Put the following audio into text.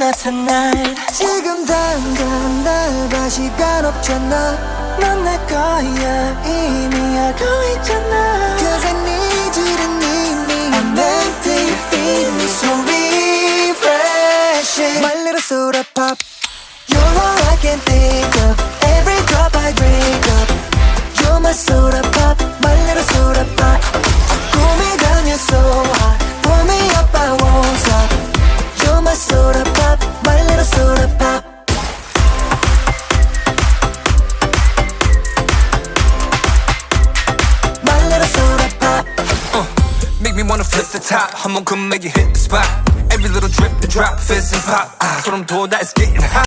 tonight. 지금 당장 날 봐 시간 없잖아. 넌 내 거야 이미 알고 있잖아. Cause I need you to need me. I'm empty, you feed me so refreshing. My little soda pop. You're all I can think of. Every drop I drink up. You're my soda pop. My little soda pop. Cool me down, you're so hot. Pull me up, I won't stop. You're my soda pop. My little soda pop. My little soda pop. Make me wanna flip the top. 한번 come make you hit the spot. Every little drip, the drop, fizz and pop. 소름 돋아, it's getting hot.